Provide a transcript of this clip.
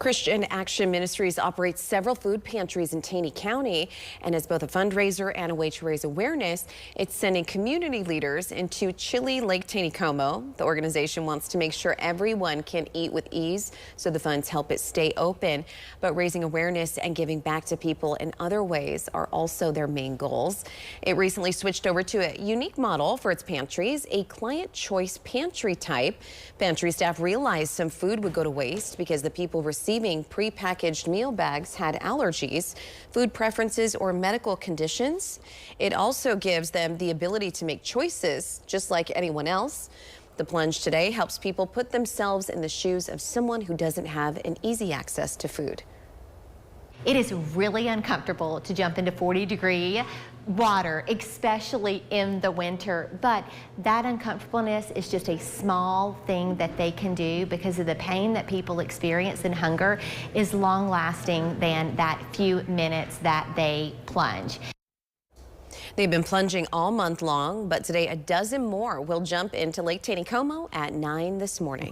Christian Action Ministries operates several food pantries in Taney County, and as both a fundraiser and a way to raise awareness, it's sending community leaders into chilly Lake Taneycomo. The organization wants to make sure everyone can eat with ease, so the funds help it stay open. But raising awareness and giving back to people in other ways are also their main goals. It recently switched over to a unique model for its pantries, a client choice pantry type. Pantry staff realized some food would go to waste because the people receiving prepackaged meal bags had allergies, food preferences, or medical conditions. It also gives them the ability to make choices just like anyone else. The Plunge today helps people put themselves in the shoes of someone who doesn't have an easy access to food. It is really uncomfortable to jump into 40-degree water, especially in the winter, but that uncomfortableness is just a small thing that they can do because of the pain that people experience, and hunger is long lasting than that few minutes that they plunge. They've been plunging all month long, but today a dozen more will jump into Lake Taneycomo at 9 this morning.